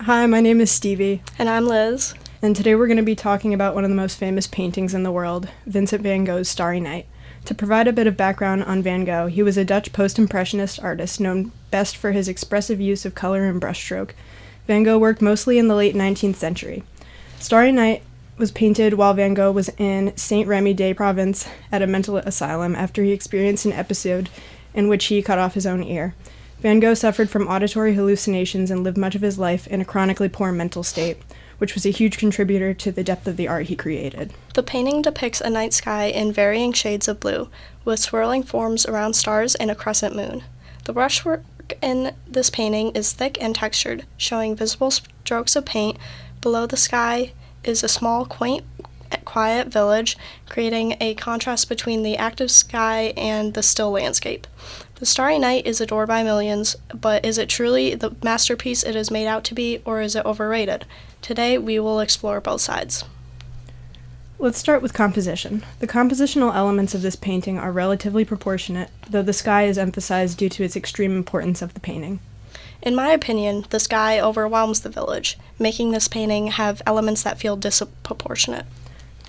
Hi, my name is Stevie, And I'm Liz. and today we're going to be talking about one of the most famous paintings in the world, Vincent van Gogh's Starry Night. To provide a bit of background on Van Gogh, he was a Dutch post-impressionist artist known best for his expressive use of color and brushstroke. Van Gogh worked mostly in the late 19th century. Starry Night was painted while Van Gogh was in Saint-Rémy-de Provence at a mental asylum after he experienced an episode in which he cut off his own ear. Van Gogh suffered from auditory hallucinations and lived much of his life in a chronically poor mental state, which was a huge contributor to the depth of the art he created. The painting depicts a night sky in varying shades of blue, with swirling forms around stars and a crescent moon. The brushwork in this painting is thick and textured, showing visible strokes of paint. Below the sky is a small, quaint, quiet village, creating a contrast between the active sky and the still landscape. The Starry Night is adored by millions, but is it truly the masterpiece it is made out to be, or is it overrated? Today, we will explore both sides. Let's start with composition. The compositional elements of this painting are relatively proportionate, though the sky is emphasized due to its extreme importance of the painting. In my opinion, the sky overwhelms the village, making this painting have elements that feel disproportionate.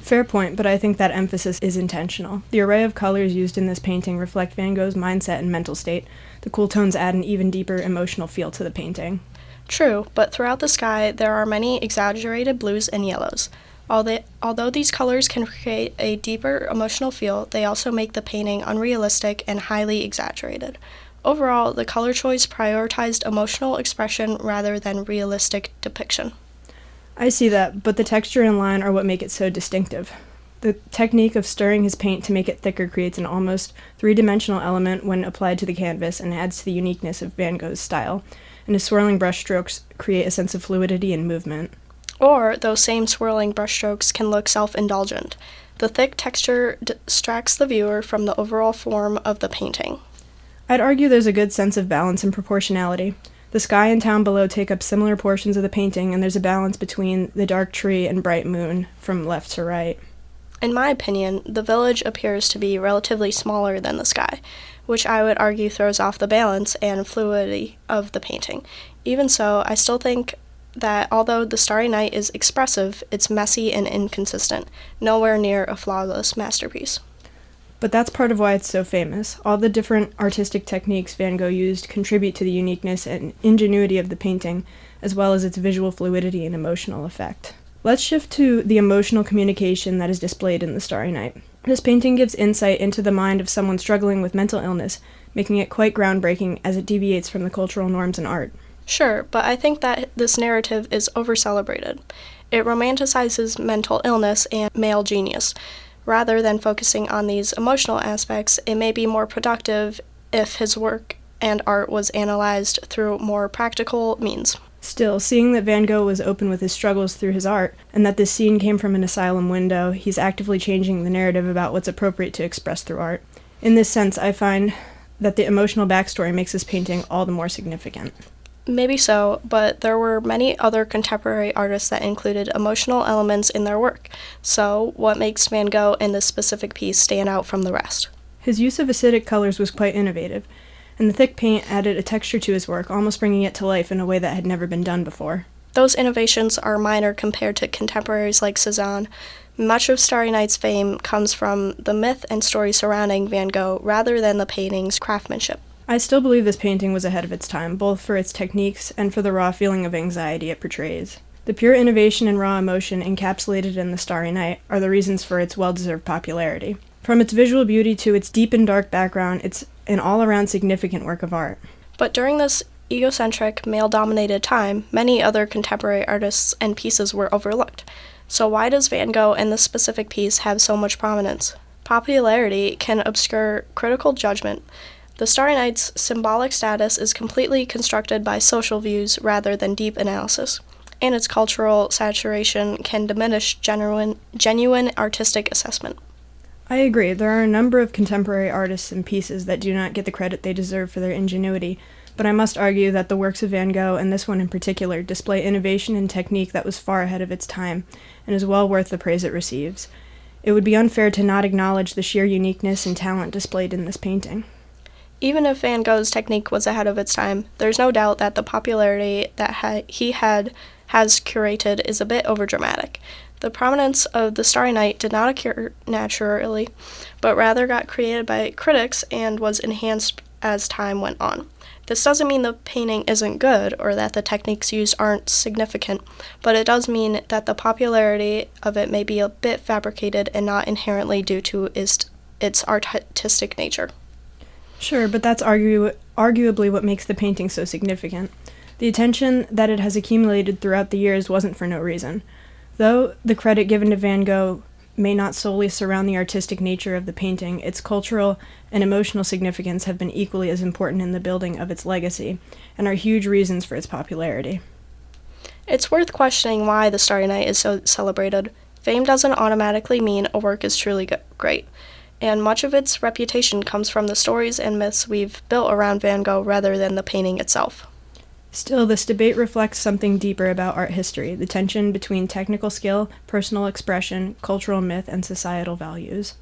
Fair point, but I think that emphasis is intentional. The array of colors used in this painting reflect Van Gogh's mindset and mental state. The cool tones add an even deeper emotional feel to the painting. True, but throughout the sky, there are many exaggerated blues and yellows. Although these colors can create a deeper emotional feel, they also make the painting unrealistic and highly exaggerated. Overall, the color choice prioritized emotional expression rather than realistic depiction. I see that, but the texture and line are what make it so distinctive. The technique of stirring his paint to make it thicker creates an almost three-dimensional element when applied to the canvas and adds to the uniqueness of Van Gogh's style, and his swirling brushstrokes create a sense of fluidity and movement. Or, those same swirling brushstrokes can look self-indulgent. The thick texture distracts the viewer from the overall form of the painting. I'd argue there's a good sense of balance and proportionality. The sky and town below take up similar portions of the painting, and there's a balance between the dark tree and bright moon from left to right. In my opinion, the village appears to be relatively smaller than the sky, which I would argue throws off the balance and fluidity of the painting. Even so, I still think that although the Starry Night is expressive, it's messy and inconsistent, nowhere near a flawless masterpiece. But that's part of why it's so famous. All the different artistic techniques Van Gogh used contribute to the uniqueness and ingenuity of the painting, as well as its visual fluidity and emotional effect. Let's shift to the emotional communication that is displayed in the Starry Night. This painting gives insight into the mind of someone struggling with mental illness, making it quite groundbreaking as it deviates from the cultural norms in art. Sure, but I think that this narrative is over-celebrated. It romanticizes mental illness and male genius. Rather than focusing on these emotional aspects, it may be more productive if his work and art was analyzed through more practical means. Still, seeing that Van Gogh was open with his struggles through his art, and that this scene came from an asylum window, he's actively changing the narrative about what's appropriate to express through art. In this sense, I find that the emotional backstory makes this painting all the more significant. Maybe so, but there were many other contemporary artists that included emotional elements in their work. So, what makes Van Gogh in this specific piece stand out from the rest? His use of acidic colors was quite innovative, and the thick paint added a texture to his work, almost bringing it to life in a way that had never been done before. Those innovations are minor compared to contemporaries like Cézanne. Much of Starry Night's fame comes from the myth and story surrounding Van Gogh rather than the painting's craftsmanship. I still believe this painting was ahead of its time, both for its techniques and for the raw feeling of anxiety it portrays. The pure innovation and raw emotion encapsulated in the Starry Night are the reasons for its well-deserved popularity. From its visual beauty to its deep and dark background, it's an all-around significant work of art. But during this egocentric, male-dominated time, many other contemporary artists and pieces were overlooked. So why does Van Gogh in this specific piece have so much prominence? Popularity can obscure critical judgment. The Starry Night's symbolic status is completely constructed by social views rather than deep analysis, and its cultural saturation can diminish genuine artistic assessment. I agree. There are a number of contemporary artists and pieces that do not get the credit they deserve for their ingenuity, but I must argue that the works of Van Gogh, and this one in particular, display innovation and technique that was far ahead of its time, and is well worth the praise it receives. It would be unfair to not acknowledge the sheer uniqueness and talent displayed in this painting. Even if Van Gogh's technique was ahead of its time, there's no doubt that the popularity that he has curated is a bit overdramatic. The prominence of the Starry Night did not occur naturally, but rather got created by critics and was enhanced as time went on. This doesn't mean the painting isn't good or that the techniques used aren't significant, but it does mean that the popularity of it may be a bit fabricated and not inherently due to its artistic nature. Sure, but that's arguably what makes the painting so significant. The attention that it has accumulated throughout the years wasn't for no reason. Though the credit given to Van Gogh may not solely surround the artistic nature of the painting, its cultural and emotional significance have been equally as important in the building of its legacy, and are huge reasons for its popularity. It's worth questioning why the Starry Night is so celebrated. Fame doesn't automatically mean a work is truly great, and much of its reputation comes from the stories and myths we've built around Van Gogh rather than the painting itself. Still, this debate reflects something deeper about art history, the tension between technical skill, personal expression, cultural myth, and societal values.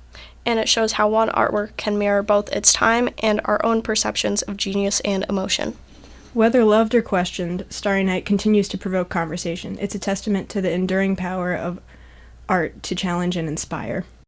And it shows how one artwork can mirror both its time and our own perceptions of genius and emotion. Whether loved or questioned, Starry Night continues to provoke conversation. It's a testament to the enduring power of art to challenge and inspire.